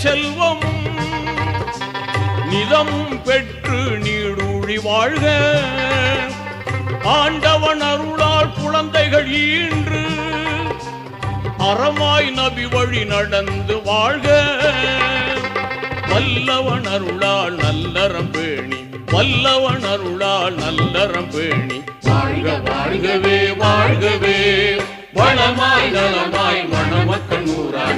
செல்வமும் நிதமும் பெற்று நீடூழி வாழ்க. ஆண்டவன் அருளால் குழந்தைகள் ஈன்று அறமாய் நபி வழி நடந்து வாழ்க. வல்லவன் அருளால் நல்லறம் பேணி, வல்லவன் அருளால் நல்லறம் பேணி வாழ்க வாழ்கவே வாழ்கவே. வளமாய் நலமாய் மணமக்கள் நூறாய்